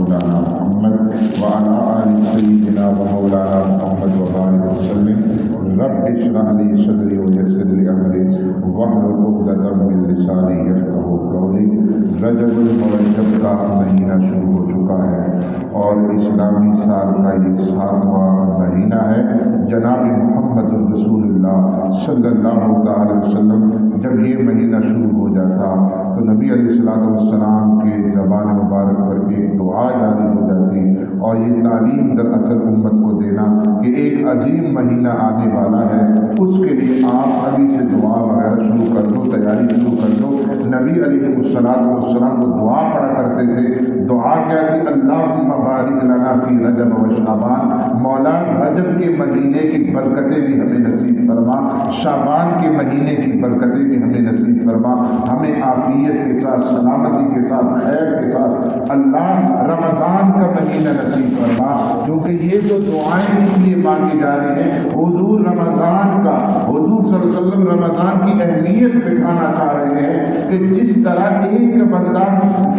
مولانا محمد وعلى آل سيدنا ومولانا محمد وبارك وسلم رب اشرح لي صدري ويسر لي أمري واحلل عقدة من لساني يفقهوا قولي۔ رجب المرجب کا مہینہ شروع ہو چکا ہے اور اسلامی سال کا یہ 7واں مہینہ ہے۔ جناب محمد رسول اللہ صلی اللہ علیہ وسلم جب یہ مہینہ شروع ہو جاتا تو نبی علیہ السلام کے زبان مبارک پر ایک دعا جاری ہو جاتی اور یہ تعلیم دراصل امت کو دینا کہ ایک عظیم مہینہ آنے والا ہے، اس کے لیے آپ ابھی سے دعا وغیرہ شروع کر دو، تیاری شروع کر دو۔ نبی علیہ السلام کو دعا پڑھا کرتے تھے۔ دعا کیا تھی؟ اللہم بارک لنا فی رجب و شعبان، مولا رجب کے مہینے کی برکتیں بھی ہمیں نصیب فرما، شعبان کے مہینے کی برکتیں بھی ہمیں نصیب فرما، ہمیں عافیت کے ساتھ، سلامتی کے ساتھ، خیر کے ساتھ اللہ رمضان کا مہینہ نصیب فرما۔ کیونکہ یہ جو دعائیں اس لیے مانگی جا رہی ہیں، حضور رمضان کا، حضور صلی اللہ علیہ وسلم رمضان کی اہمیت بٹھانا چاہ رہے ہیں کہ جس طرح ایک بندہ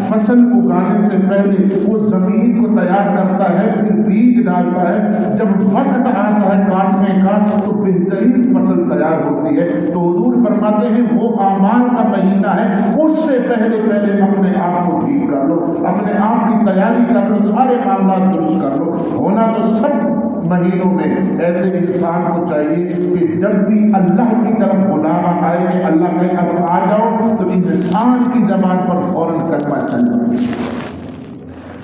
فصل اگانے سے پہلے وہ زمین کو تیار کرتا ہے، پھر بیج ڈالتا ہے، جب وقت آتا ہے کاٹنے کا تو بہترین فصل تیار ہوتی ہے۔ تو حضور فرماتے ہیں وہ اعمال کا مہینہ ہے، اس سے پہلے اپنے آپ کو ٹھیک کر لو، اپنے آپ کی تیاری کر لو، سارے معاملات درست کر لو۔ ہونا تو سب مہینوں میں ایسے انسان کو چاہیے کہ جب بھی اللہ کی طرف بلاوا آئے کہ اللہ کہے اب آ جاؤ، تو انسان کی زبان پر فوراً کلمہ چل جائے۔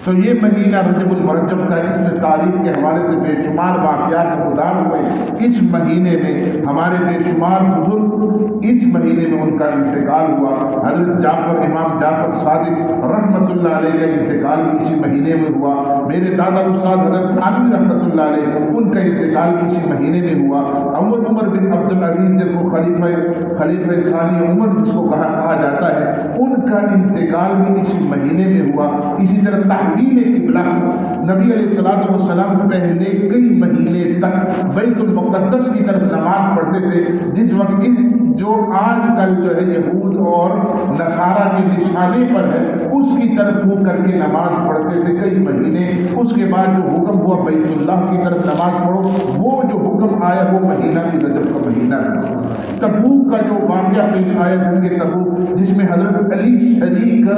تو یہ مہینہ رجب المرجب کا اس تاریخ کے حوالے سے بے شمار واقعات مقدار ہوئے۔ اس مہینے میں ہمارے بے شمار بزرگ، اس مہینے میں ان کا انتقال ہوا۔ حضرت امام جعفر صادق رحمۃ اللہ علیہ کا انتقال بھی اسی مہینے میں ہوا۔ میرے دادا استاد حضرت علی رحمۃ اللہ علیہ ان کا انتقال بھی اسی مہینے میں ہوا۔ عمر بن عبدالعزیز جن کو خلیفہ ثانی عمر جس کو کہا جاتا ہے، ان کا انتقال بھی اسی مہینے میں ہوا۔ اسی طرح قبلہ نبی علیہ السلام پہلے کئی مہینے تک بیت المقدس کی طرف نماز پڑھتے تھے، جس وقت جو آج کل جو ہے یہود اور نصارہ کے نشانے پر ہے اس کی طرف منہ کر کے نماز پڑھتے تھے کئی مہینے۔ اس کے بعد جو حکم ہوا بیت اللہ کی طرف نماز پڑھو، وہ جو حکم آیا وہ مہینہ کی رجب کا مہینہ ہے۔ تبوک کا جو واقعہ پیش آیا جنگ تبوک، جس میں حضرت علی شریک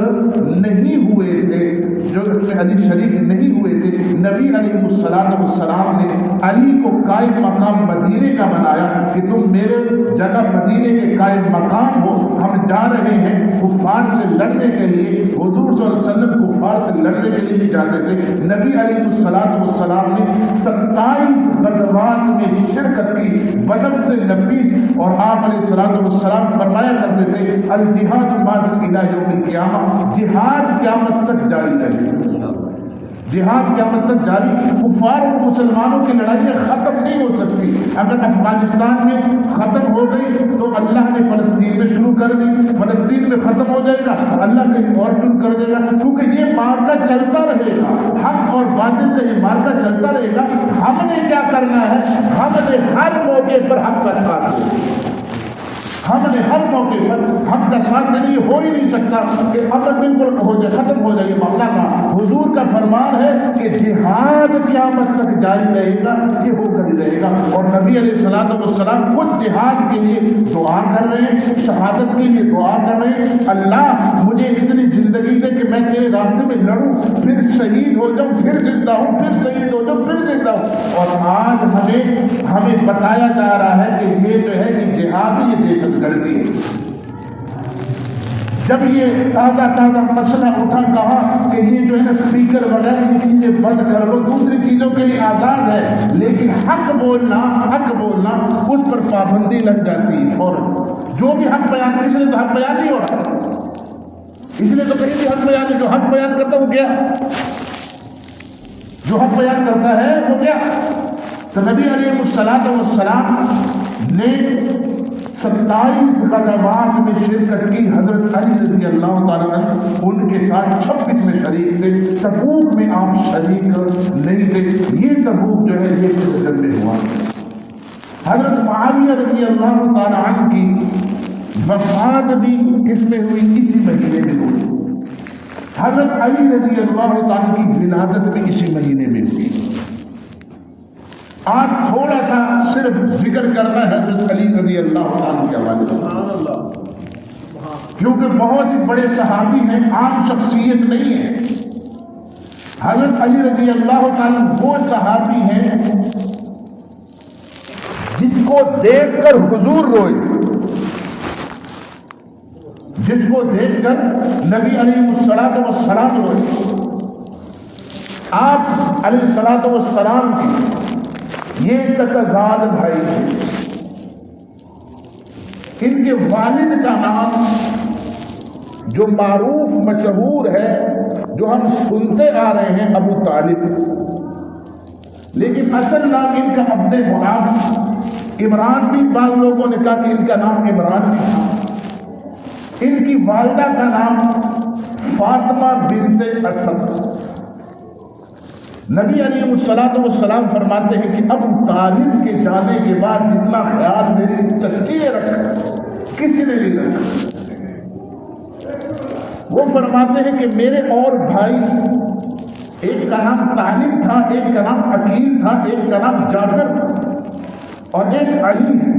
نہیں ہوئے تھے، نبی علیہ السلام نے علی کو قائم مقام مدینے کا بنایا کہ تم میرے جگہ مدینے کے قائم مقام ہو، ہم جا رہے ہیں کفار سے لڑنے کے لیے۔ حضور صلی اللہ علیہ وسلم کفار سے لڑنے کے لیے بھی جاتے تھے۔ نبی علیہ السلام نے 27 غزوات میں شرکت کی، بدر سے نفیس، اور آپ علیہ السلام فرمایا کرتے تھے الجہاد بعد الی یوم القیامہ، جہاد قیامت تک جاری رہے گا، جہاد قیامت تک جاری۔ کفار اور مسلمانوں کی لڑائیاں ختم نہیں ہو سکتی۔ اگر افغانستان میں ختم ہو گئی تو اللہ نے فلسطین میں شروع کر دی، فلسطین میں ختم ہو جائے گا اللہ کہیں اور شروع کر دے گا، کیونکہ یہ مارکا چلتا رہے گا، حق اور باطل کا یہ مارکا چلتا رہے گا۔ ہم نے کیا کرنا ہے؟ ہم نے ہر موقع پر حق کا ساتھ دینا، ہم نے ہر موقع پر حق کا ساتھ دینا۔ یہ ہو ہی نہیں سکتا کہ امر بالکل ہو جائے، ختم ہو جائے معاملہ کا۔ حضور کا فرمان ہے کہ جہاد قیامت تک جاری رہے گا، یہ ہو کر ہی رہے گا۔ اور نبی علیہ السلام خود جہاد کے لیے دعا کر رہے ہیں، شہادت کے لیے دعا کر رہے ہیں، اللہ مجھے اتنی زندگی دے کہ میں تیرے راستے میں لڑوں، پھر شہید ہو جاؤں، پھر زندہ ہوں، پھر شہید ہو جاؤں، پھر زندہ ہوں۔ اور آج ہمیں بتایا جا رہا ہے کہ یہ جو ہے کہ جہاد یہ دہشت گردی ہے۔ جب یہ تازہ مسئلہ اٹھا، کہا کہ یہ جو ہے نا اسپیکر وغیرہ یہ چیزیں بند کر لو، دوسری چیزوں کے لیے آزاد ہے، لیکن حق بولنا اس پر پابندی لگ جاتی ہے۔ اور جو بھی حق بیان، اس لیے تو حق بیان نہیں ہو رہا، اس لیے تو کہیں بھی حق بیان نہیں، جو حق بیان کرتا وہ کیا، جو حق بیان کرتا ہے وہ کیا۔ تو نبی علیہ السلام نے 27 غزوات میں شرکت کی۔ حضرت علی رضی اللہ تعالیٰ عنہ ان کے ساتھ 26 میں شریک تھے۔ تبوک میں آپ شریک نہیں تھے۔ یہ تبوک جو ہے یہ بدر میں ہوا۔ حضرت معاویہ رضی اللہ تعالیٰ عنہ کی وفات بھی کس میں ہوئی؟ اسی مہینے میں ہوئی۔ حضرت علی رضی اللہ تعالیٰ کی ولادت بھی اسی مہینے میں ہوئی. آج تھوڑا سا صرف ذکر کرنا ہے حضرت علی رضی اللہ تعالیٰ کے حوالے سے، کیونکہ بہت ہی بڑے صحابی ہیں، عام شخصیت نہیں ہے. حضرت علی رضی اللہ تعالیٰ وہ صحابی ہیں جس کو دیکھ کر حضور روئے، جس کو دیکھ کر نبی علیہ الصلوۃ والسلام روئے. آپ علیہ الصلوۃ والسلام کی یہ چچازاد بھائی تھے. ان کے والد کا نام جو معروف مشہور ہے، جو ہم سنتے آ رہے ہیں، ابو طالب، لیکن اصل نام ان کا عبد مناف عمران بھی، بعض لوگوں نے کہا کہ ان کا نام عمران بھی تھا. ان کی والدہ کا نام فاطمہ بنت اسد. نبی علیہ الصلوۃ والسلام فرماتے ہیں کہ ابو طالب کے جانے کے بعد جتنا خیال میرے تذکیے رکھا کسی نے نہیں رکھا. وہ فرماتے ہیں کہ میرے اور بھائی، ایک کا نام طالب تھا، ایک کا نام عقیل تھا، ایک کا نام جابر تھا، اور ایک علی ہے.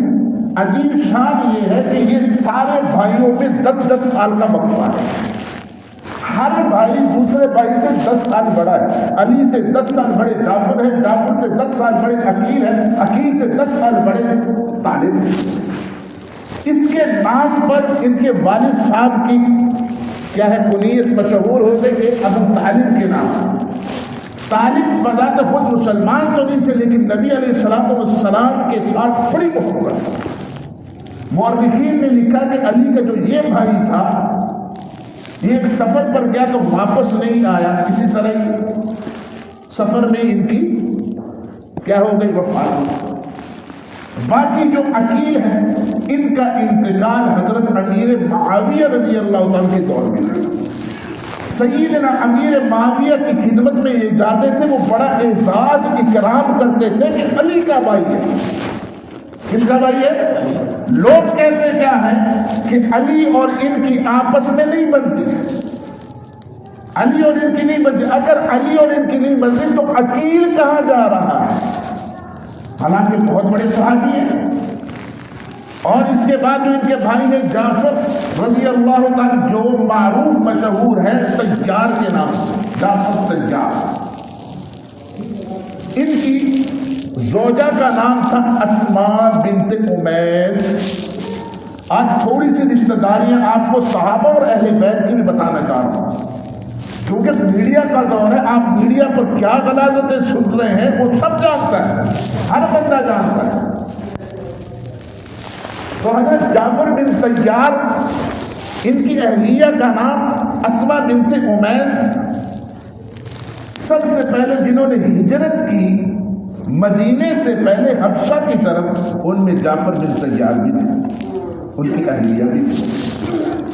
عجیب شان یہ ہے کہ یہ سارے بھائیوں میں 10 سال کا وقفہ ہے. ہر بھائی دوسرے بھائی سے 10 سال بڑا ہے. علی سے 10 سال بڑے جعفر ہے، جعفر سے 10 سال بڑے عقیل ہے، عقیل سے 10 سال بڑے طالب. اس کے نام پر ان کے والد صاحب کی کیا ہے کنیت مشہور ہو گئی کہ ابو طالب کے نام. طالب بذات خود مسلمان تو نہیں تھے، لیکن نبی علیہ الصلوۃ والسلام کے ساتھ بڑی محبت. مورخین نے لکھا کہ علی کا جو یہ بھائی تھا، یہ ایک سفر پر گیا تو واپس نہیں آیا. کسی طرح ہی سفر میں ان کی کیا ہو گئی، وفات. باقی جو عقیل ہیں ان کا انتقال حضرت امیر معاویہ رضی اللہ عنہ کے دور میں. سیدنا امیر معاویہ کی خدمت میں یہ جاتے تھے، وہ بڑا اعزاز اکرام کرتے تھے کہ علی کا بھائی ہے. کس کا بھائی ہے؟ لوگ کہتے کیا ہیں کہ علی اور ان کی آپس میں نہیں بنتی، علی اور ان کی نہیں بنتی. اگر علی اور ان کی نہیں بنتی تو عقیل کہاں جا رہا ہے؟ حالانکہ بہت بڑے صحابی ہیں. اور اس کے بعد جو ان کے بھائی ہیں جعفر رضی اللہ تعالیٰ، جو معروف مشہور ہے سجار کے نام سے، جعفر سجار. ان کی زوجہ کا نام تھا اسماء بنت امیس. آج تھوڑی سی رشتہ داریاں آپ کو صحابہ اور اہل بیت کی بھی بتانا چاہ رہا ہوں، کیونکہ میڈیا کا دور ہے. آپ میڈیا پر کیا غلاظتیں سن رہے ہیں وہ سب جانتا ہے، ہر بندہ جانتا ہے. تو حضرت جعفر بن سیار، ان کی اہلیہ کا نام اسماء بنت امیس. سب سے پہلے جنہوں نے ہجرت کی مدینے سے پہلے حبشہ کی طرف، ان میں جعفر بن سیار بھی تھے، ان کی اہلیہ بھی تھی.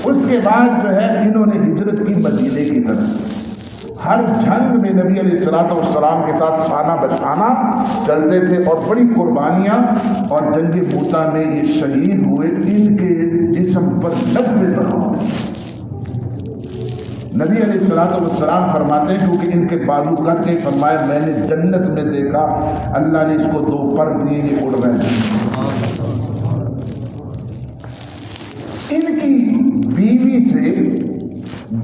اس کے بعد جو ہے انہوں نے ہجرت کی مدینے کی طرف. ہر جنگ میں نبی علیہ الصلوۃ والسلام کے ساتھ خانہ بچانا چلتے تھے، اور بڑی قربانیاں. اور جنگ موتا میں یہ شہید ہوئے. ان کے جسم پر 90 زخم. نبی علیہ الصلوۃ والسلام فرماتے ہیں کیونکہ ان کے بازو کٹ کے فرمایا میں نے جنت میں دیکھا اللہ نے اس کو 2 پر دیے، یہ اڑ رہے ہیں. ان کی بیوی سے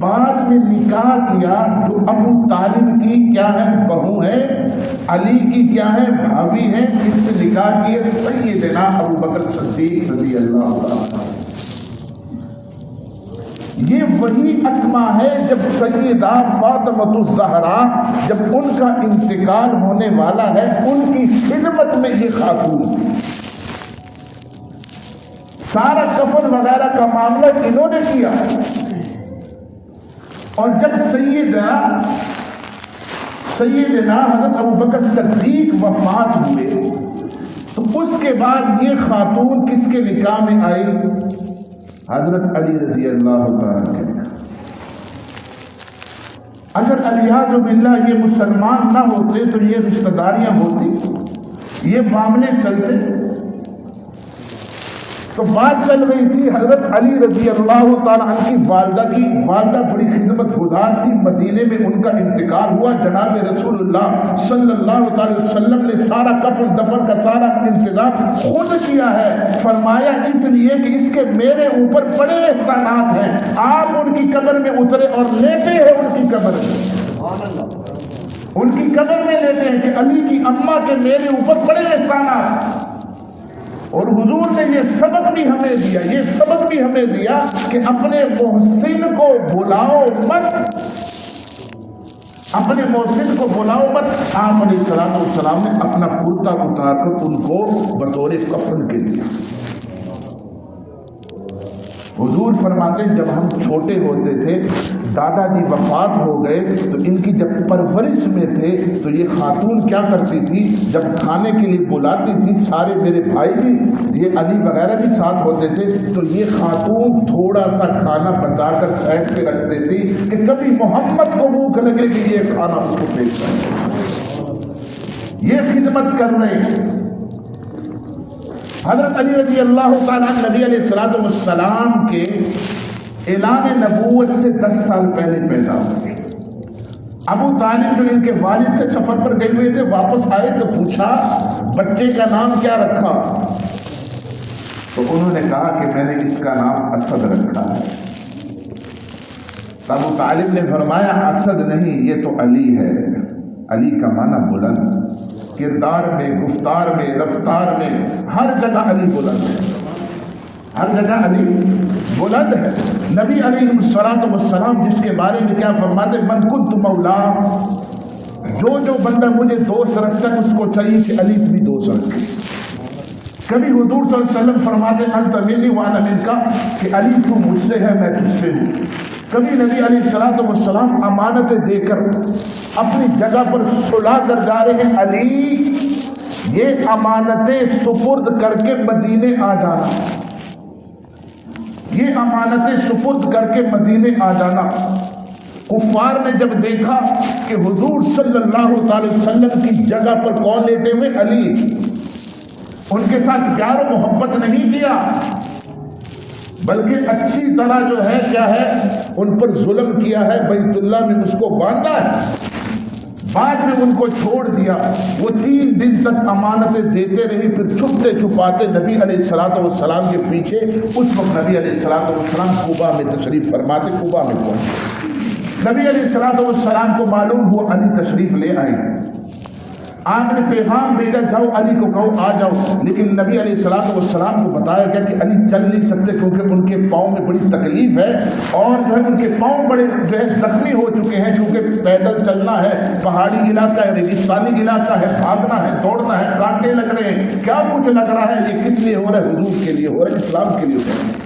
بعد میں نکاح کیا جو ابو طالب کی کیا ہے بہو ہے، علی کی کیا ہے بھابھی ہے. اس سے نکاح کیے سیدنا ابو بکر صدیق رضی اللہ عنہ. یہ وہی اسماء ہے جب سیدہ فاطمہ الزہرا، جب ان کا انتقال ہونے والا ہے، ان کی خدمت میں یہ خاتون تھی. سارا کفن وغیرہ کا معاملہ انہوں نے کیا. اور جب سیدنا حضرت ابو بکر صدیق وفات ہوئے تو اس کے بعد یہ خاتون کس کے نکاح میں آئی؟ حضرت علی رضی اللہ تعالیٰ کے نکاح. اگر علیہ باللہ یہ مسلمان نہ ہوتے تو یہ رشتہ داریاں ہوتی، یہ معاملے چلتے. تو بات چل رہی تھی حضرت علی رضی اللہ تعالیٰ عنہ کی والدہ بڑی خدمت گزار تھی، مدینے میں ان کا انتقال ہوا، جناب رسول اللہ صلی اللہ علیہ وسلم نے سارا کفن دفن کا سارا انتظام خود کیا ہے، فرمایا اس لیے کہ اس کے میرے اوپر بڑے احسانات ہیں، آپ ان کی قبر میں اترے اور لیٹے ہیں ان کی قبر میں، ان کی قبر میں لیتے ہیں کہ علی کی اماں کے میرے اوپر بڑے احسانات۔ اور حضور نے یہ سبق بھی ہمیں دیا کہ اپنے محسن کو بلاؤ مت، اپنے محسن کو بلاؤ مت۔ آپ علیہ السلام نے اپنا کرتا اتار کر ان کو بطور کفن کے دیا۔ حضور فرماتے ہیں جب ہم چھوٹے ہوتے تھے، دادا جی وفات ہو گئے تو ان کی جب پرورش میں تھے تو یہ خاتون کیا کرتی تھی، جب کھانے کے لیے بلاتی تھی، سارے میرے بھائی بھی، یہ علی وغیرہ بھی ساتھ ہوتے تھے، تو یہ خاتون تھوڑا سا کھانا بچا کر سائڈ پہ رکھ دیتی کہ کبھی محمد کو بھوک لگے کہ یہ کھانا اس کو پیش کرے، یہ خدمت کر رہے ہیں۔ حضرت علی رضی اللہ تعالیٰ نبی علیہ السلام کے اعلان نبوت سے 10 سال پہلے پیدا ہوئے۔ ابو طالب جو ان کے والد سے سفر پر گئے ہوئے تھے، واپس آئے تو پوچھا بچے کا نام کیا رکھا، تو انہوں نے کہا کہ میں نے اس کا نام اسد رکھا ہے۔ ابو طالب نے فرمایا اسد نہیں، یہ تو علی ہے۔ علی کا معنی بلند، کردار میں، گفتار میں، رفتار میں، ہر جگہ علی بلند ہے، ہر جگہ علی بلند ہے۔ نبی علیہ السلام جس کے بارے میں کیا فرماتے، من کنت مولا، جو بندہ مجھے دوست رکھتا ہے اس کو چاہیے کہ علی بھی دوست رکھے۔ کبھی حضور صلی اللہ علیہ وسلم فرماتے انت منی وانا منک، کہ علی تو مجھ سے ہے میں تجھ سے ہوں۔ کبھی نبی علیہ السلام امانتیں دے کر اپنی جگہ پر سلا کر جا رہے ہیں، علی یہ امانتیں سپرد کر کے مدینے آ جانا، یہ امانتیں سپرد کر کے مدینے آ جانا۔ کفار نے جب دیکھا کہ حضور صلی اللہ علیہ وسلم کی جگہ پر کون لیٹے ہوئے، علی، ان کے ساتھ پیار و محبت نہیں کیا بلکہ اچھی طرح جو ہے کیا ہے ان پر ظلم کیا ہے، بیت اللہ میں اس کو باندھا ہے، بعد میں ان کو چھوڑ دیا۔ وہ 3 دن تک امانتیں دیتے رہی، پھر چھپتے چھپاتے نبی علیہ السلام کے پیچھے، اس وقت نبی علیہ السلام کوبا میں تشریف فرماتے، کوبا میں پہنچے۔ نبی علیہ السلام کو معلوم ہوا علی تشریف لے آئے، آپ نے پیغام بھیجا جاؤ علی کو کہو آ جاؤ، لیکن نبی علیہ السلام کو بتایا گیا کہ علی چل نہیں سکتے کیونکہ ان کے پاؤں میں بڑی تکلیف ہے، اور جو ہے ان کے پاؤں بڑے جو ہے زخمی ہو چکے ہیں، کیونکہ پیدل چلنا ہے، پہاڑی علاقہ ہے، ریگستانی علاقہ ہے، بھاگنا ہے، دوڑنا ہے، کانٹے لگ رہے ہیں، کیا کچھ لگ رہا ہے، یہ کس لیے ہو رہا ہے، حضور کے لیے ہو رہا ہے، اسلام کے لیے ہو رہا ہے۔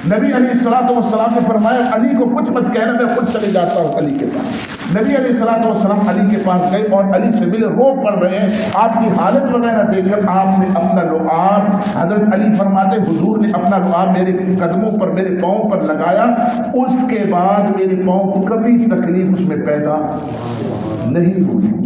نبی علیہ السلام نے فرمایا علی کو کچھ مت کہنا، میں خود چلے جاتا ہوں علی کے پاس۔ نبی علیہ السلام علی کے پاس گئے اور علی سے ملے، رو پڑ رہے ہیں، آپ کی حالت وغیرہ دیکھ کر آپ نے اپنا لعاب، حضرت علی فرماتے حضور نے اپنا لعاب میرے قدموں پر، میرے پاؤں پر لگایا، اس کے بعد میرے پاؤں کو کبھی تکلیف اس میں پیدا نہیں ہوئی۔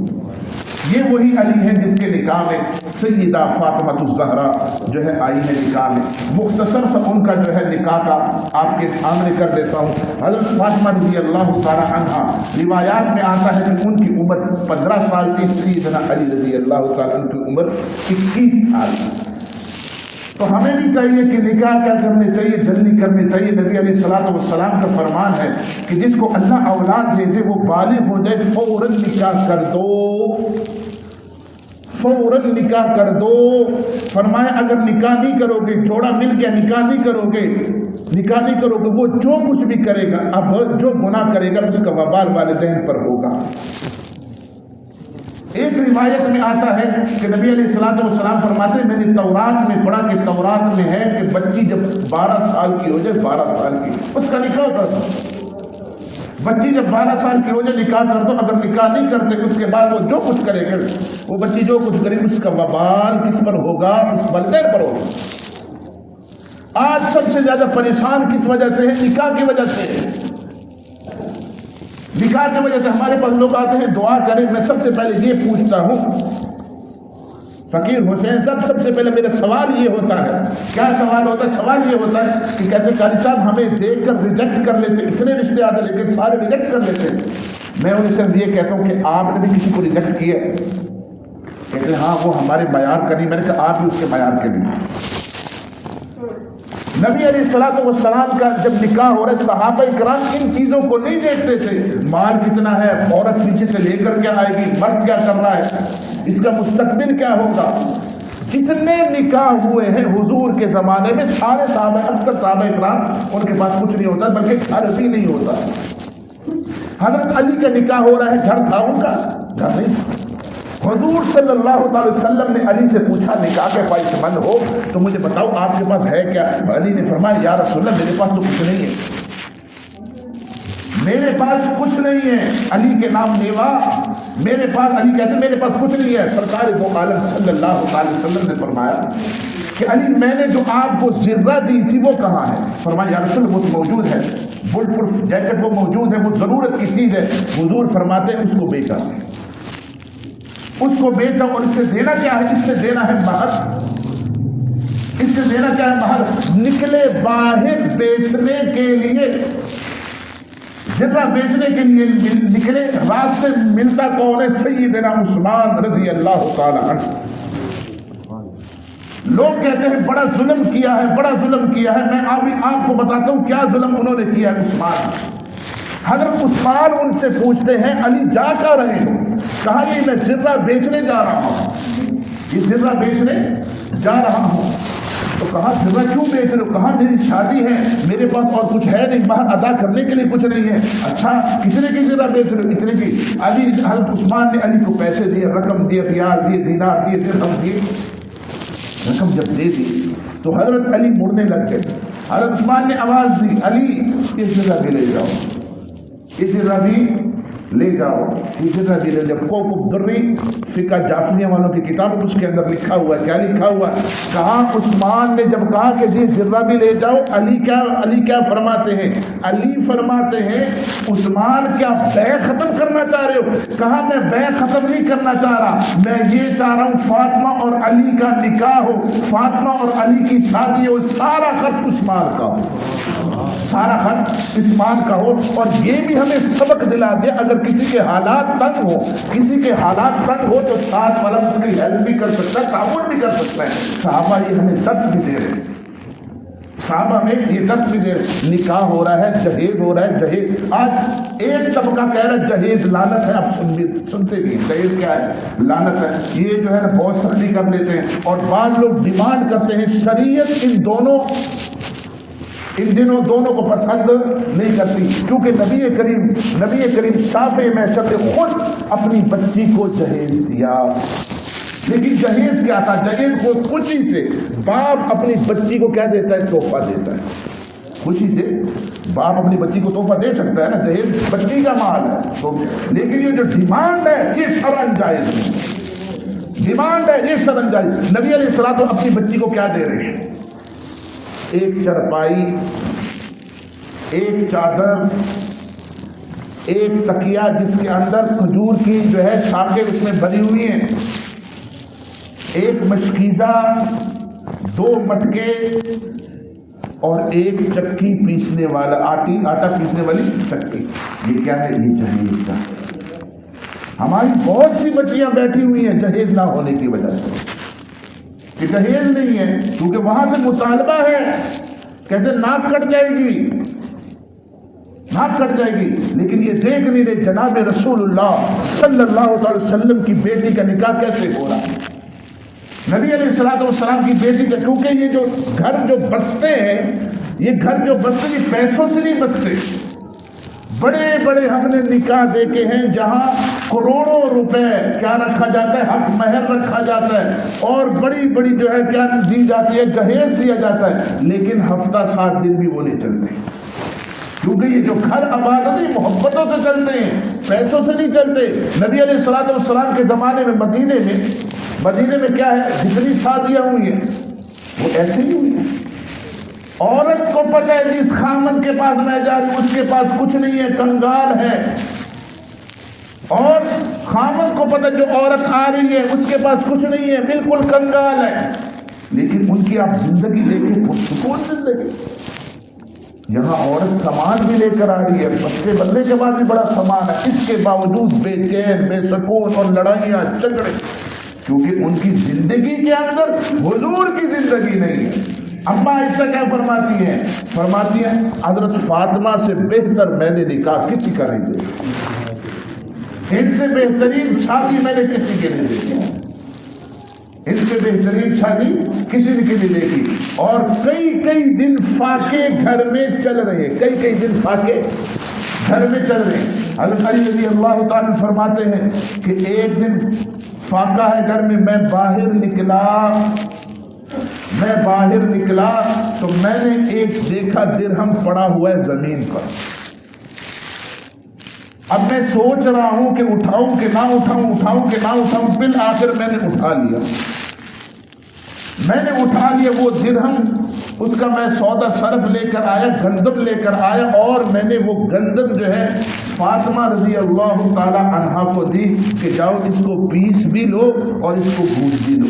یہ وہی علی ہے جس کے نکاح میں سیدہ فاطمہ الزہرا جو ہے آئی ہے نکاح میں۔ مختصر سا ان کا جو ہے نکاح کا آپ کے سامنے کر دیتا ہوں۔ حضرت فاطمہ رضی اللہ تعالی عنہا، روایات میں آتا ہے کہ ان کی عمر 15 سال تھی، سیدنا علی رضی اللہ تعالی عنہ کی عمر 21 سال۔ تو ہمیں بھی چاہیے کہ نکاح کیا کرنے چاہیے، جلدی کرنی چاہیے۔ نبی علیہ السلام کا فرمان ہے کہ جس کو اللہ اولاد دے دے وہ بالغ ہو جائے فوراً نکاح کر دو، فوراً نکاح کر دو۔ فرمایا اگر نکاح نہیں کرو گے، جوڑا مل گیا نکاح نہیں کرو گے، وہ جو کچھ بھی کرے گا، اب جو گناہ کرے گا اس کا وبال والدین پر ہوگا۔ ایک روایت میں آتا ہے کہ نبی علیہ السلام فرماتے ہیں میں نے تورات میں پڑھا کہ تورات میں ہے کہ بچی جب 12 سال کی ہو جائے، 12 سال کی اس کا نکاح کر دو۔ بچی جب 12 سال کی ہو جائے نکاح کر دو۔ اگر نکاح نہیں کرتے اس کے بعد وہ جو کچھ کرے گا، وہ بچی جو کچھ کرے گی اس کا وبال کس پر ہوگا؟ اس والدین پر ہوگا۔ آج سب سے زیادہ پریشان کس وجہ سے ہے؟ نکاح کی وجہ سے۔ نکاح کی وجہ سے ہمارے پاس لوگ آتے ہیں دعا کریں، میں سب سے پہلے یہ پوچھتا ہوں فقیر حسین صاحب سب سے پہلے میرا سوال یہ ہوتا ہے، کیا سوال ہوتا ہے؟ سوال یہ ہوتا ہے کہ کہتے قاری صاحب ہمیں دیکھ کر ریجیکٹ کر لیتے، اتنے رشتے آتے لیکن سارے ریجیکٹ کر لیتے. میں انہیں صرف یہ کہتا ہوں کہ آپ نے بھی کسی کو ریجیکٹ کیا؟ کہتے ہیں ہاں وہ ہمارے معیار کا نہیں. میں نے کہا آپ بھی اس کے معیار کے نہیں. نبی علیہ الصلوۃ والسلام کا جب نکاح ہو رہا ہے صحابہ کرام ان چیزوں کو نہیں دیکھتے تھے. مال کتنا ہے، عورت پیچھے سے لے کر کیا آئے گی، مرد کیا کر رہا ہے، اس کا مستقبل کیا ہوگا. جتنے نکاح ہوئے ہیں حضور کے زمانے میں سارے صحابہ، اکثر صحابہ کرام ان کے پاس کچھ نہیں ہوتا بلکہ گھر بھی نہیں ہوتا. حضرت علی کا نکاح ہو رہا ہے، گھر تھا ان کا؟ گھر نہیں. حضور صلی اللہ علیہ وسلم نے علی سے پوچھا نکاح کے خواہش مند ہو تو مجھے بتاؤ آپ کے پاس ہے کیا؟ علی نے فرمایا یا رسول اللہ میرے پاس تو کچھ نہیں ہے، میرے پاس کچھ نہیں ہے. علی کے نام لیوا میرے پاس، علی کہتے میرے پاس کچھ نہیں ہے. سرکار دو عالم صلی اللہ علیہ وسلم نے فرمایا کہ علی میں نے جو آپ کو زرہ دی تھی وہ کہاں ہے؟ فرمایا یا رسول اللہ وہ تو موجود ہے، بل پروف جیکٹ وہ موجود ہے، وہ ضرورت کی چیز ہے. حضور فرماتے ہیں اس کو بیچا، اس کو بیچا. اور اس سے دینا کیا ہے؟ اس سے دینا ہے مہر. اس سے دینا کیا ہے؟ مہر. نکلے باہر بیچنے کے لیے، جتنا بیچنے کے لیے نکلے، راستے ملتا کون ہے؟ سیدنا عثمان رضی اللہ تعالی عنہ. لوگ کہتے ہیں بڑا ظلم کیا ہے، بڑا ظلم کیا ہے. میں آپ کو بتاتا ہوں کیا ظلم انہوں نے کیا. عثمان، حضرت عثمان ان سے پوچھتے ہیں علی جا کر رہے ہو؟ کہا یہ میں زرہ بیچنے جا رہا ہوں، یہ زرہ بیچنے جا رہا ہوں. تو کہا زرہ کیوں بیچ رہے ہو؟ کہا میری شادی ہے، میرے پاس اور کچھ ہے نہیں، مہر ادا کرنے کے لیے کچھ نہیں ہے. اچھا کتنے کی زرہ بیچ رہے ہو؟ اتنے کی. علی، حضرت عثمان نے علی کو پیسے دیے، رقم دیے، ریال دیے، دینار دیے، درہم دیے. رقم جب دے دی تو حضرت علی مڑنے لگ گئے. حضرت عثمان نے آواز دی علی یہ زرہ بھی لے جاؤ، یہ زرہ بھی لے جاؤ، یہ زرہ بھی لے جاؤ. کوکب دری فقہ جعفریہ والوں کی کتاب اس کے اندر لکھا ہوا ہے. کیا لکھا ہوا ہے؟ کہا عثمان نے جب کہا کہ یہ زرہ بھی لے جاؤ، علی کیا فرماتے ہیں؟ علی فرماتے ہیں عثمان کیا بیع ختم کرنا چاہ رہے ہو؟ کہا میں بیع ختم نہیں کرنا چاہ رہا، میں یہ چاہ رہا ہوں فاطمہ اور علی کا نکاح ہو، فاطمہ اور علی کی شادی ہو، سارا خرچ عثمان کا ہو، سارا خرچ عثمان کا ہو. اور یہ بھی ہمیں سبق دلا دے اگر کسی کے حالات تنگ ہو، کسی کے حالات تنگ ہو تو ساتھ والا اس کی ہیلپ بھی کر سکتا ہے، تعاون بھی کر سکتا ہے. صحابہ یہ ہمیں درس بھی دے رہے ہیں، صحابہ میں یہ درس بھی دے رہے. نکاح ہو رہا ہے، جہیز ہو رہا ہے. جہیز آج ایک طبقہ کہہ رہا ہے جہیز لعنت ہے. اب سنتے بھی جہیز کیا ہے؟ لعنت ہے. یہ جو ہے بہت سختی کر لیتے ہیں. اور بعض لوگ ڈیمانڈ کرتے ہیں شریعت ان دنوں دونوں کو پسند نہیں کرتی، کیونکہ نبی کریم شافع معشر نے خود اپنی بچی کو جہیز دیا. لیکن جہیز کیا تھا؟ جہیز کو خوشی سے باپ اپنی بچی کو کیا دیتا ہے؟ تحفہ دیتا ہے. خوشی سے باپ اپنی بچی کو تحفہ دے سکتا ہے نا، جہیز بچی کا مال ہے. تو لیکن یہ جو ڈیمانڈ ہے یہ شرعاً جائز نہیں، ڈیمانڈ ہے یہ شرعاً جائز. نبی علیہ الصلوۃ اپنی بچی کو کیا دے رہے ہیں؟ ایک چرپائی، ایک چادر، ایک تکیہ جس کے اندر کھجور کی جو ہے شاخیں اس میں بھری ہوئی ہیں، ایک مشکیزہ، 2 مٹکے اور ایک چکی پیسنے والا آٹا پیسنے والی چکی. یہ کیا ہے؟ یہ جہیز کا. ہماری بہت سی بچیاں بیٹھی ہوئی ہیں جہیز نہ ہونے کی وجہ سے کہ جہیز نہیں ہے، کیونکہ وہاں سے مطالبہ ہے، کہتے ناک کٹ جائے گی، ناک کٹ جائے گی. لیکن یہ دیکھ نہیں رہے جناب رسول اللہ صلی اللہ علیہ وسلم کی بیٹی کا نکاح کیسے ہو رہا ہے. نبی علیہ الصلوۃ والسلام کی بیٹی کا، کیونکہ یہ جو گھر جو بستے ہیں، یہ گھر جو بستے یہ پیسوں سے نہیں بستے. بڑے بڑے ہم نے نکاح دیکھے ہیں جہاں کروڑوں روپے کیا رکھا جاتا ہے؟ حق مہر رکھا جاتا ہے، اور بڑی بڑی جو ہے کیا دی جاتی ہے؟ جہیز دیا جاتا ہے. لیکن ہفتہ 7 دن بھی وہ نہیں چلتے، کیونکہ یہ جو گھر آباد ہے محبتوں سے چلتے ہیں، پیسوں سے نہیں چلتے. نبی علیہ الصلوۃ والسلام کے زمانے میں مدینے میں کیا ہے؟ جتنی شادیاں ہوئی ہیں وہ ایسے ہی ہوئی ہیں. عورت کو پتہ ہے جس خامن کے پاس میں جا رہی ہوں اس کے پاس کچھ نہیں ہے، کنگال ہے. اور خامن آپس کو پتہ جو عورت آ رہی ہے اس کے پاس کچھ نہیں ہے، بالکل کنگال ہے، لیکن ان کی آپ زندگی دیکھیں، پرسکون زندگی. یہاں عورت سامان بھی لے کر آ رہی ہے، بچے بننے کے بعد بھی بڑا سامان ہے، اس کے باوجود بے چین، بے سکون اور لڑائیاں جھگڑے، کیونکہ ان کی زندگی کے اندر حضور کی زندگی نہیں ہے. اما عائشہ کیا فرماتی ہیں؟ فرماتی ہیں حضرت فاطمہ سے بہتر میں نے نکاح کسی کا نہیں دیکھا، ان سے بہترین شادی میں نے کسی کے نہیں دیکھی، ان سے بہترین شادی کسی نے کی نہیں دیکھی. اور کئی دن فاقے گھر میں چل رہے، کئی دن فاقے گھر میں چل رہے. حضرت علی رضی اللہ تعالیٰ فرماتے ہیں کہ ایک دن فاقہ ہے گھر میں، میں باہر نکلا تو میں نے ایک دیکھا درہم پڑا ہوا ہے زمین پر. اب میں سوچ رہا ہوں کہ اٹھاؤں کہ نہ اٹھاؤں. بالآخر میں نے اٹھا لیا وہ درہم. اس کا میں سودا صرف لے کر آیا، گندم لے کر آیا، اور میں نے وہ گندم جو ہے فاطمہ رضی اللہ تعالی عنہا کو دی کہ جاؤ اس کو پیس بھی لو اور اس کو گوندھ بھی لو.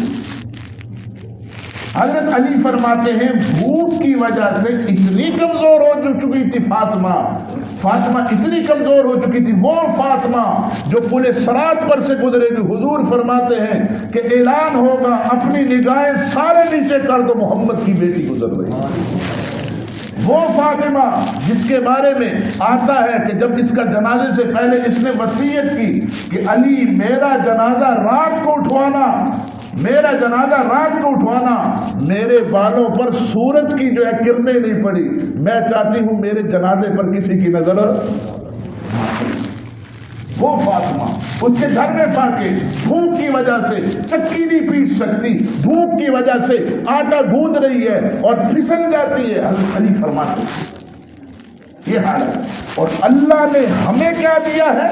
حضرت علی فرماتے ہیں بھوک کی وجہ سے اتنی کمزور ہو چکی تھی فاطمہ اتنی کمزور ہو چکی تھی، وہ فاطمہ جو پل صراط پر سے گزرے گی. حضور فرماتے ہیں کہ اعلان ہوگا اپنی نگاہیں سارے نیچے کر دو، محمد کی بیٹی گزر رہی ہے. وہ فاطمہ جس کے بارے میں آتا ہے کہ جب اس کا جنازے سے پہلے اس نے وصیت کی کہ علی میرا جنازہ رات کو اٹھوانا، میرے بالوں پر سورج کی جو ہے کرنیں نہیں پڑی، میں چاہتی ہوں میرے جنازے پر کسی کی نظر. وہ فاطمہ اس کے گھر میں پاکے دھوپ کی وجہ سے چکی نہیں پیس سکتی، دھوپ کی وجہ سے آٹا گوندھ رہی ہے اور پھسل جاتی ہے. حضرت علی فرماتے ہیں یہ حال ہے. اور اللہ نے ہمیں کیا دیا ہے؟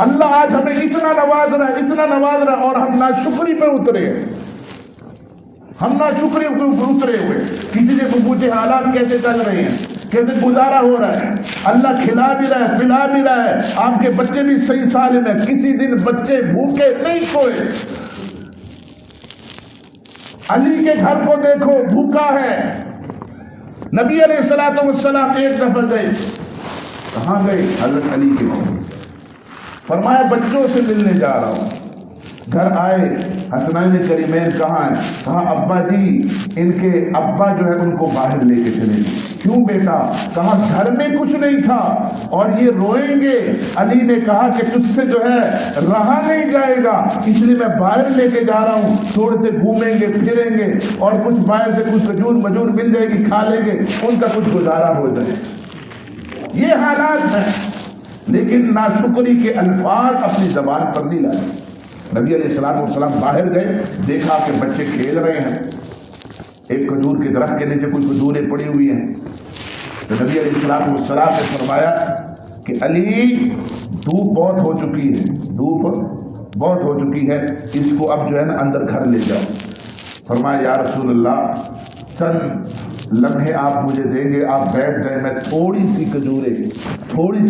اللہ آج ہمیں اتنا نواز رہا ہے اور ہم ناشکری پہ اترے ہیں. ہوئے. کسی سے پوچھے حالات کیسے چل رہے ہیں، کیسے گزارا ہو رہا ہے. اللہ کھلا بھی رہا ہے، پلا بھی رہا ہے، آپ کے بچے بھی صحیح سالم ہیں. کسی دن بچے بھوکے نہیں سوئے. علی کے گھر کو دیکھو بھوکا ہے. نبی علیہ الصلوۃ والسلام ایک دفعہ گئے، کہاں گئے؟ حضرت علی کے گھر. فرمایا بچوں سے ملنے جا رہا ہوں. گھر آئے، حسنین کریمین کہاں ہیں؟ کہا ابا جی ان کے ابا جو ہے ان کو باہر لے کے چلے. کیوں بیٹا؟ کہا گھر میں کچھ نہیں تھا اور یہ روئیں گے. علی نے کہا کہ تجھ سے جو ہے رہا نہیں جائے گا، اس لیے میں باہر لے کے جا رہا ہوں. تھوڑے سے گھومیں گے پھریں گے اور کچھ باہر سے کچھ کھجور مجور مل جائے گی، کھا لیں گے، ان کا کچھ گزارا ہو جائے. یہ حالات ہیں، لیکن ناشکری کے الفاظ اپنی زبان پر نہیں لائے. نبی علیہ السلام باہر گئے، دیکھا کہ بچے کھیل رہے ہیں. ایک کھجور کے درخت کے نیچے کچھ کھجوریں پڑی ہوئی ہیں. تو نبی علیہ السلام نے فرمایا کہ علی دھوپ بہت ہو چکی ہے، اس کو اب جو ہے نا اندر گھر لے جاؤ. فرمایا یا رسول اللہ چند لمحے آپ مجھے دیں گے، آپ بیٹھ جائیں، میں تھوڑی سی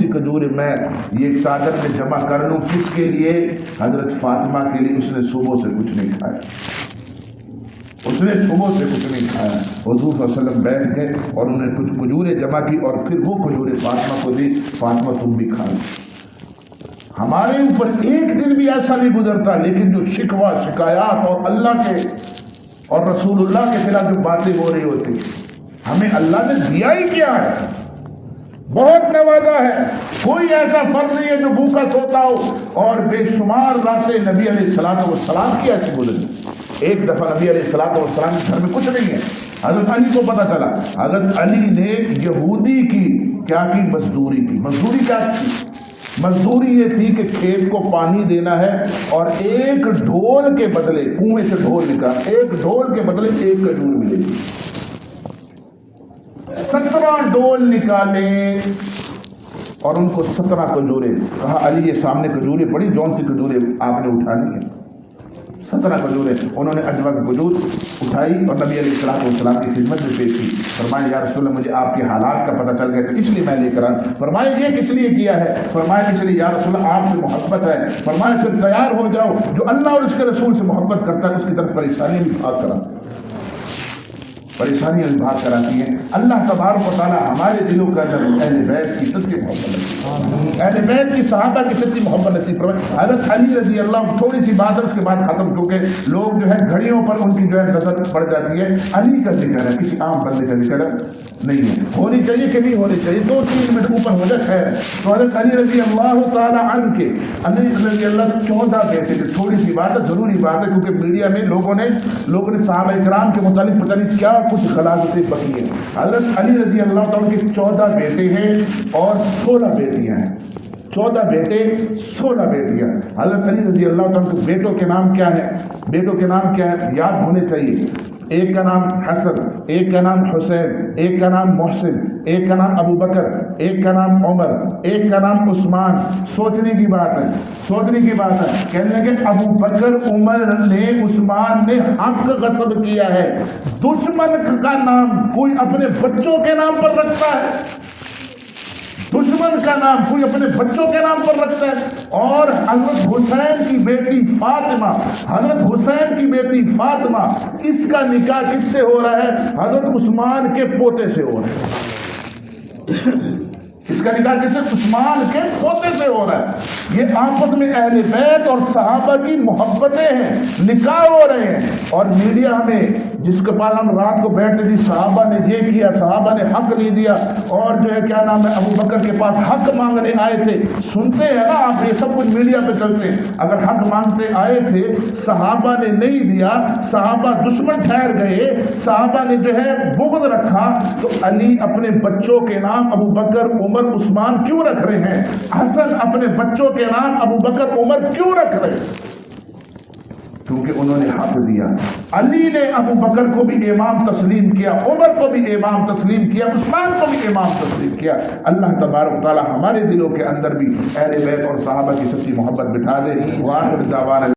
کھجوریں میں یہ چادر میں جمع کر لوں. کس کے لیے؟ حضرت فاطمہ کے لیے. اس نے صبح سے کچھ نہیں کھایا. حضور صلی اللہ علیہ وسلم بیٹھ گئے اور انہوں نے کچھ کھجوریں جمع کی اور پھر وہ کھجوریں فاطمہ کو دی. فاطمہ تم بھی کھا لو. ہمارے اوپر ایک دن بھی ایسا نہیں گزرتا، لیکن جو شکوہ شکایات اور اللہ کے اور رسول اللہ کے خلاف جو باتیں ہو رہی ہوتی، ہمیں اللہ نے دیا ہی کیا ہے، بہت نوازا ہے. کوئی ایسا فرد نہیں ہے جو بھوکا سوتا ہو. اور بے شمار راتیں نبی علیہ السلام کی ایسی گزری. ایک دفعہ نبی علیہ السلام کے گھر میں کچھ نہیں ہے. حضرت علی کو پتا چلا. حضرت علی نے یہودی کی کیا کی؟ مزدوری کی. مزدوری یہ تھی کہ کھیت کو پانی دینا ہے اور ایک ڈھول کے بدلے، کنویں سے ڈھول نکال، ایک ڈھول کے بدلے ایک کھجور ملے گی. 17 ڈھول نکالے اور ان کو 17 کھجوریں. کہا علی یہ سامنے کھجوریں پڑی، جون سی کھجوریں آپ نے اٹھانی ہے؟ 17 کھجوریں انہوں نے اجوا کی کھجور اٹھائی اور نبی علیہ السلام کی خدمت میں پیش کی. فرمایا یا رسول اللہ مجھے آپ کے حالات کا پتہ چل گیا تو اس لیے میں لے کر آیا. فرمایا یہ کس لیے کیا ہے؟ فرمایا اس لیے یا رسول اللہ آپ سے محبت ہے. فرمایا پھر تیار ہو جاؤ، جو اللہ اور اس کے رسول سے محبت کرتا ہے اس کی طرف پریشانیاں بھی بھاگ کر پریشانیاں بھی بھاگ کر آتی ہیں. اللہ تبارک و تعالیٰ ہمارے دلوں کے اندر اہل بیت کی سچی محبت، اہل بیت کی صحابہ کی سچی محبت نصیب فرمائے. حضرت علی رضی اللہ، تھوڑی سی بات ہے اس کے بعد ختم، کیونکہ لوگ جو ہے گھڑیوں پر ان کی جو ہے نظر پڑ جاتی ہے. علی کا ذکر ہے، کسی عام بندے کا ذکر نہیں ہے. ہونی چاہیے کہ نہیں ہونی چاہیے، 2-3 منٹ اوپر ہو جائے خیر. تو حضرت علی رضی اللہ تعالیٰ عنہ کے علی رضی اللہ کے 14 بیٹے تھے. تھوڑی سی بات ہے، ضروری بات ہے، کیونکہ میڈیا میں لوگوں نے صحابہ کرام کے متعلق پتہ نہیں کیا کچھ غلاظتیں بکی ہیں. حضرت علی رضی اللہ تعالیٰ کے 14 بیٹے ہیں اور 16 بیٹیاں ہیں. 14 بیٹے 16 بیٹیاں. حضرت علی رضی اللہ تعالیٰ کے بیٹوں کے نام کیا ہے؟ بیٹوں کے نام کیا ہے؟ یاد ہونے چاہیے. ایک کا نام حسن، ایک کا نام حسین، ایک کا نام محسن، ایک کا نام ابو بکر، ایک کا نام عمر، ایک کا نام عثمان. سوچنے کی بات ہے، سوچنے کی بات ہے. کہنے کہ ابو بکر عمر نے عثمان نے حق غصب کیا ہے. دشمن کا نام کوئی اپنے بچوں کے نام پر رکھتا ہے، دشمن کا نام کوئی اپنے بچوں کے نام پر رکھتا ہے. اور حضرت حسین کی بیٹی فاطمہ، حضرت حسین کی بیٹی فاطمہ، اس کا نکاح کس سے ہو رہا ہے؟ حضرت عثمان کے پوتے سے ہو رہا ہے. اس کا نکاح کس سے؟ عثمان کے پوتے سے ہو رہا ہے. یہ آپس میں اہل بیت اور صحابہ کی محبتیں ہیں، نکاح ہو رہے ہیں. اور میڈیا ہمیں جس کے پاس ہم رات کو بیٹھتے تھے، صحابہ نے یہ کیا، صحابہ نے حق نہیں دیا، اور جو ہے کیا نام ہے ابو بکر کے پاس حق مانگنے آئے تھے. سنتے ہیں نا آپ، یہ سب کچھ میڈیا پہ چلتے ہیں. اگر حق مانگتے آئے تھے، صحابہ نے نہیں دیا، صحابہ دشمن ٹھہر گئے، صحابہ نے جو ہے بغض رکھا، تو علی اپنے بچوں کے نام ابو بکر عمر عثمان کیوں رکھ رہے ہیں؟ حسن اپنے بچوں کے نام ابو بکر عمر کیوں رکھ رہے ہیں؟ کیونکہ انہوں نے حق دیا. علی نے ابو بکر کو بھی امام تسلیم کیا، عمر کو بھی امام تسلیم کیا، عثمان کو بھی امام تسلیم کیا. اللہ تبارک تعالی ہمارے دلوں کے اندر بھی اہل بیت اور صحابہ کی سچی محبت بٹھا دے. وآخر دعوانا